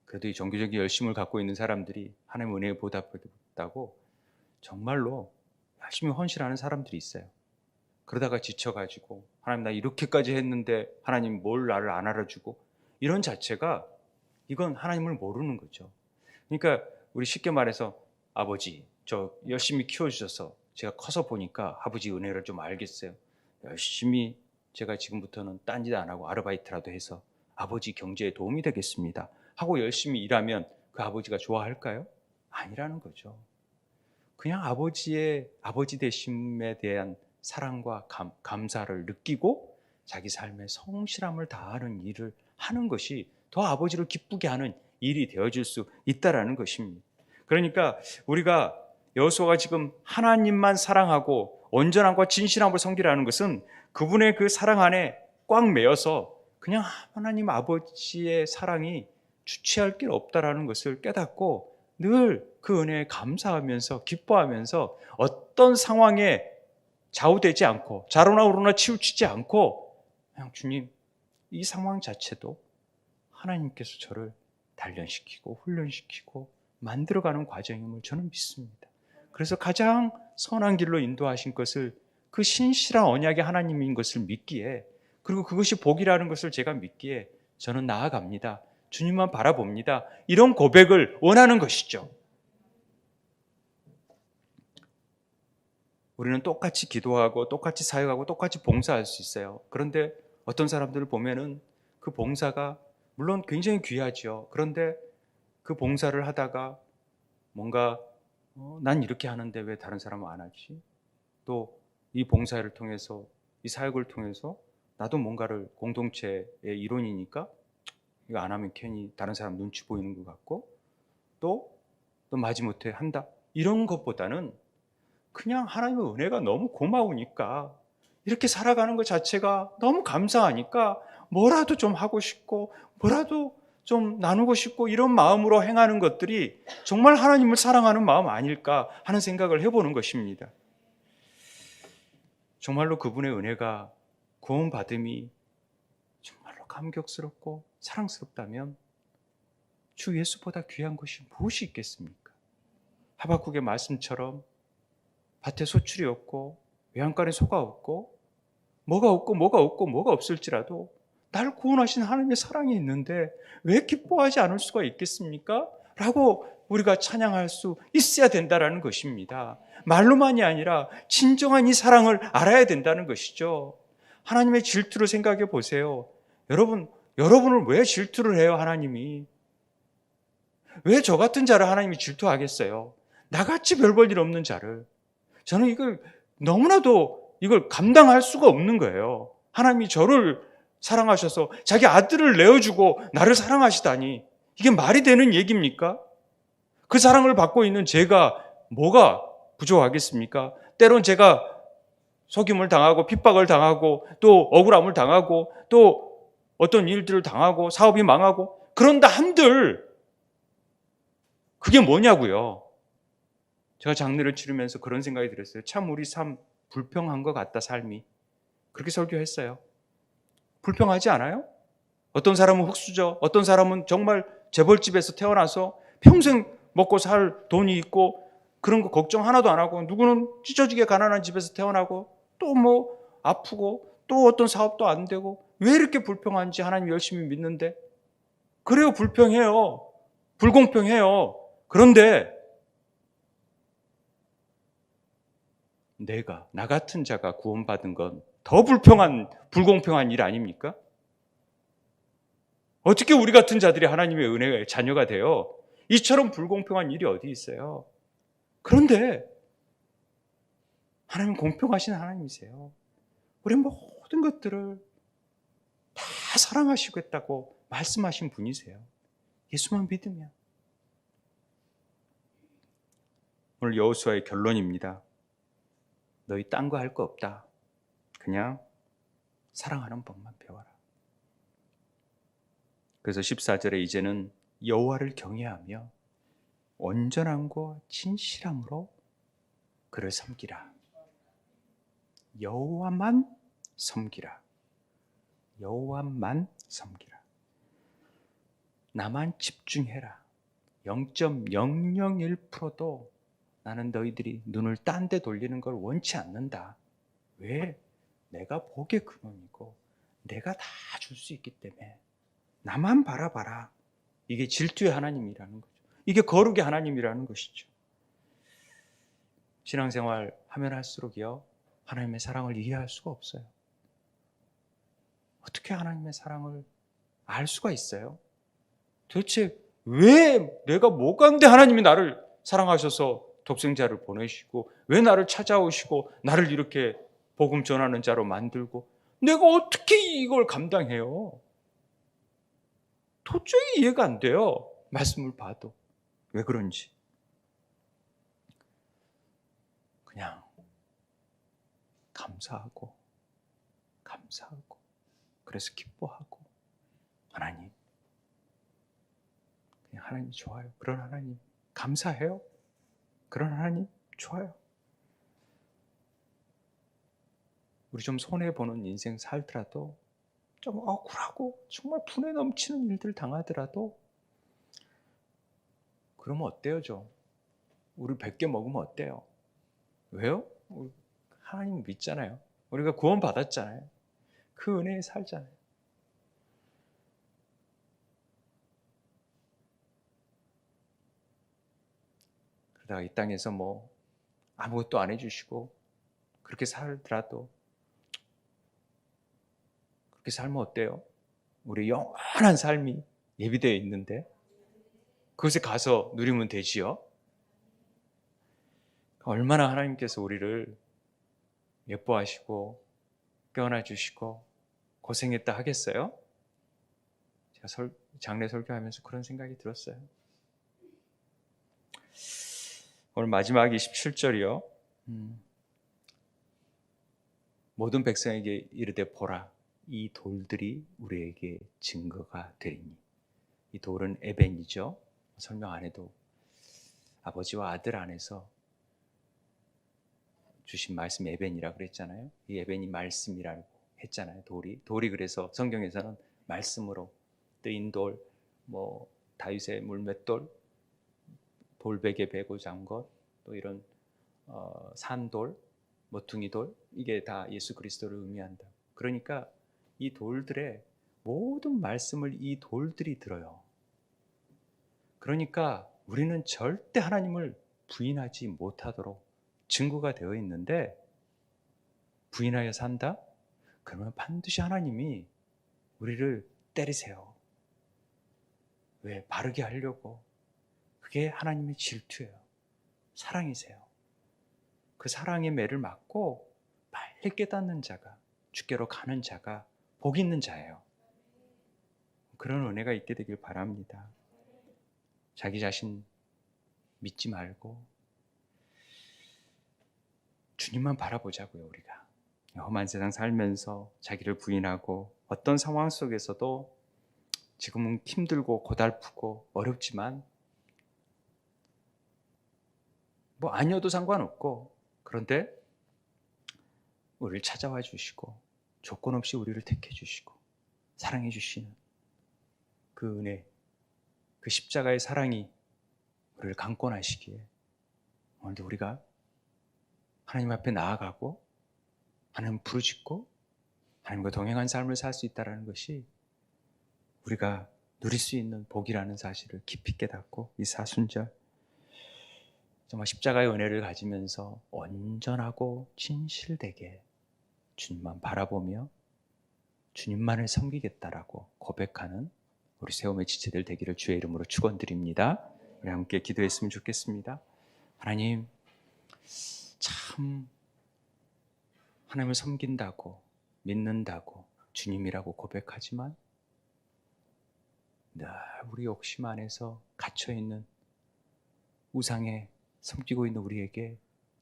Speaker 1: 그래도 이 종교적인 열심을 갖고 있는 사람들이 하나님 은혜에 보답하겠다고 정말로 열심히 헌신하는 사람들이 있어요. 그러다가 지쳐가지고 하나님 나 이렇게까지 했는데 하나님 뭘 나를 안 알아주고, 이런 자체가 이건 하나님을 모르는 거죠. 그러니까 우리 쉽게 말해서 아버지 저 열심히 키워주셔서 제가 커서 보니까 아버지 은혜를 좀 알겠어요. 열심히 제가 지금부터는 딴짓 안 하고 아르바이트라도 해서 아버지 경제에 도움이 되겠습니다 하고 열심히 일하면 그 아버지가 좋아할까요? 아니라는 거죠. 그냥 아버지의 아버지 되심에 대한 사랑과 감사를 느끼고 자기 삶의 성실함을 다하는 일을 하는 것이 더 아버지를 기쁘게 하는 일이 되어질 수 있다라는 것입니다. 그러니까 우리가 여호수아가 지금 하나님만 사랑하고 온전함과 진실함을 섬기라는 것은 그분의 그 사랑 안에 꽉 매여서 그냥 하나님 아버지의 사랑이 주체할 길 없다라는 것을 깨닫고 늘 그 은혜에 감사하면서 기뻐하면서 어떤 상황에 좌우되지 않고 좌로나 우로나 치우치지 않고 그냥 주님 이 상황 자체도 하나님께서 저를 단련시키고 훈련시키고 만들어가는 과정임을 저는 믿습니다. 그래서 가장 선한 길로 인도하신 것을 그 신실한 언약의 하나님인 것을 믿기에, 그리고 그것이 복이라는 것을 제가 믿기에 저는 나아갑니다. 주님만 바라봅니다. 이런 고백을 원하는 것이죠. 우리는 똑같이 기도하고 똑같이 사역하고 똑같이 봉사할 수 있어요. 그런데 어떤 사람들을 보면은 그 봉사가 물론 굉장히 귀하죠. 그런데 그 봉사를 하다가 뭔가 난 이렇게 하는데 왜 다른 사람은 안 하지? 또 이 봉사를 통해서 이 사역을 통해서 나도 뭔가를 공동체의 일원이니까 이거 안 하면 괜히 다른 사람 눈치 보이는 것 같고 또 마지못해 한다. 이런 것보다는 그냥 하나님의 은혜가 너무 고마우니까 이렇게 살아가는 것 자체가 너무 감사하니까 뭐라도 좀 하고 싶고 뭐라도 좀 나누고 싶고 이런 마음으로 행하는 것들이 정말 하나님을 사랑하는 마음 아닐까 하는 생각을 해보는 것입니다. 정말로 그분의 은혜가 구원받음이 정말로 감격스럽고 사랑스럽다면 주 예수보다 귀한 것이 무엇이 있겠습니까? 하박국의 말씀처럼 밭에 소출이 없고 외양간에 소가 없고 뭐가 없을지라도 날 구원하신 하나님의 사랑이 있는데 왜 기뻐하지 않을 수가 있겠습니까? 라고 우리가 찬양할 수 있어야 된다는 것입니다. 말로만이 아니라 진정한 이 사랑을 알아야 된다는 것이죠. 하나님의 질투를 생각해 보세요. 여러분을 왜 질투를 해요? 하나님이 왜 저 같은 자를 하나님이 질투하겠어요? 나같이 별 볼 일 없는 자를. 저는 이걸 너무나도 이걸 감당할 수가 없는 거예요. 하나님이 저를 사랑하셔서 자기 아들을 내어주고 나를 사랑하시다니 이게 말이 되는 얘기입니까? 그 사랑을 받고 있는 제가 뭐가 부족하겠습니까? 때론 제가 속임을 당하고 핍박을 당하고 또 억울함을 당하고 또 어떤 일들을 당하고 사업이 망하고 그런다 한들 그게 뭐냐고요. 제가 장례를 치르면서 그런 생각이 들었어요. 참 우리 삶 불평한 것 같다 삶이. 그렇게 설교했어요. 불평하지 않아요? 어떤 사람은 흙수저, 어떤 사람은 정말 재벌집에서 태어나서 평생 먹고 살 돈이 있고 그런 거 걱정 하나도 안 하고, 누구는 찢어지게 가난한 집에서 태어나고 또 뭐 아프고 또 어떤 사업도 안 되고 왜 이렇게 불평한지 하나님 열심히 믿는데 그래요. 불평해요. 불공평해요. 그런데 나 같은 자가 구원받은 건 더 불공평한 일 아닙니까? 어떻게 우리 같은 자들이 하나님의 은혜의 자녀가 되어 이처럼 불공평한 일이 어디 있어요? 그런데 하나님은 공평하신 하나님이세요. 우리 모든 것들을 다 사랑하시겠다고 말씀하신 분이세요. 예수만 믿으면. 오늘 여호수아의 결론입니다. 너희 딴 거 할 거 없다. 그냥 사랑하는 법만 배워라. 그래서 14절에 이제는 여호와를 경외하며 온전함과 진실함으로 그를 섬기라. 여호와만 섬기라. 여호와만 섬기라. 나만 집중해라. 0.001%도 나는 너희들이 눈을 딴 데 돌리는 걸 원치 않는다. 왜? 내가 복의 근원이고 내가 다 줄 수 있기 때문에 나만 바라봐라. 이게 질투의 하나님이라는 거죠. 이게 거룩의 하나님이라는 것이죠. 신앙생활 하면 할수록요, 하나님의 사랑을 이해할 수가 없어요. 어떻게 하나님의 사랑을 알 수가 있어요? 도대체 왜 내가 뭐 가운데 하나님이 나를 사랑하셔서 독생자를 보내시고 왜 나를 찾아오시고 나를 이렇게 복음 전하는 자로 만들고 내가 어떻게 이걸 감당해요? 도저히 이해가 안 돼요. 말씀을 봐도. 왜 그런지. 그냥 감사하고 그래서 기뻐하고 하나님, 그냥 하나님 좋아요. 그런 하나님 감사해요. 그런 하나님 좋아요. 우리 좀 손해보는 인생 살더라도 좀 억울하고 정말 분에 넘치는 일들 당하더라도 그러면 어때요 좀? 우리 100개 먹으면 어때요? 왜요? 하나님 믿잖아요. 우리가 구원 받았잖아요. 그 은혜에 살잖아요. 그러다가 이 땅에서 뭐 아무것도 안 해주시고 그렇게 살더라도 그렇게 살면 어때요? 우리 영원한 삶이 예비되어 있는데 그것에 가서 누리면 되지요. 얼마나 하나님께서 우리를 예뻐하시고 껴안아주시고 고생했다 하겠어요? 제가 장례 설교하면서 그런 생각이 들었어요. 오늘 마지막 27절이요. 모든 백성에게 이르되 보라, 이 돌들이 우리에게 증거가 되리니. 이 돌은 에벤이죠. 설명 안 해도 아버지와 아들 안에서 주신 말씀 에벤이라 그랬잖아요. 이 에벤이 말씀이라고 했잖아요. 돌이 그래서 성경에서는 말씀으로 뜨인 돌, 뭐 다윗의 물맷돌, 돌베개 베고 잔 것, 또 이런 산돌, 모퉁이돌, 이게 다 예수 그리스도를 의미한다. 그러니까 이 돌들의 모든 말씀을 이 돌들이 들어요. 그러니까 우리는 절대 하나님을 부인하지 못하도록 증거가 되어 있는데 부인하여 산다? 그러면 반드시 하나님이 우리를 때리세요. 왜? 바르게 하려고. 그게 하나님의 질투예요. 사랑이세요. 그 사랑의 매를 맞고 빨리 깨닫는 자가, 주께로 가는 자가 복 있는 자예요. 그런 은혜가 있게 되길 바랍니다. 자기 자신 믿지 말고 주님만 바라보자고요. 우리가 험한 세상 살면서 자기를 부인하고 어떤 상황 속에서도 지금은 힘들고 고달프고 어렵지만 뭐 아니어도 상관없고, 그런데 우리를 찾아와 주시고 조건 없이 우리를 택해 주시고 사랑해 주시는 그 은혜, 그 십자가의 사랑이 우리를 강권하시기에 오늘도 우리가 하나님 앞에 나아가고 하나님 부르짖고 하나님과 동행한 삶을 살 수 있다는 것이 우리가 누릴 수 있는 복이라는 사실을 깊이 깨닫고 이 사순절 정말 십자가의 은혜를 가지면서 온전하고 진실되게 주님만 바라보며 주님만을 섬기겠다라고 고백하는 우리 세움의 지체들 되기를 주의 이름으로 축원드립니다. 우리 함께 기도했으면 좋겠습니다. 하나님, 참 하나님을 섬긴다고 믿는다고 주님이라고 고백하지만 늘 우리 욕심 안에서 갇혀 있는 우상에 섬기고 있는 우리에게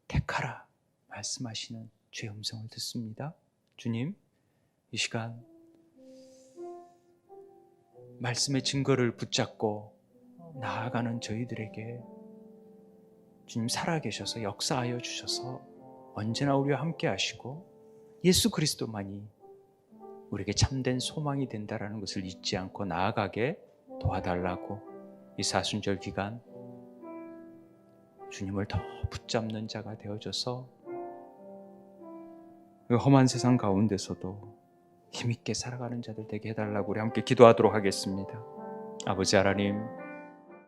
Speaker 1: 택하라 말씀하시는 주의 음성을 듣습니다. 주님, 이 시간 말씀의 증거를 붙잡고 나아가는 저희들에게 주님 살아계셔서 역사하여 주셔서 언제나 우리와 함께 하시고 예수 그리스도만이 우리에게 참된 소망이 된다라는 것을 잊지 않고 나아가게 도와달라고 이 사순절 기간 주님을 더 붙잡는 자가 되어져서 그 험한 세상 가운데서도 힘있게 살아가는 자들 되게 해달라고 우리 함께 기도하도록 하겠습니다. 아버지 하나님,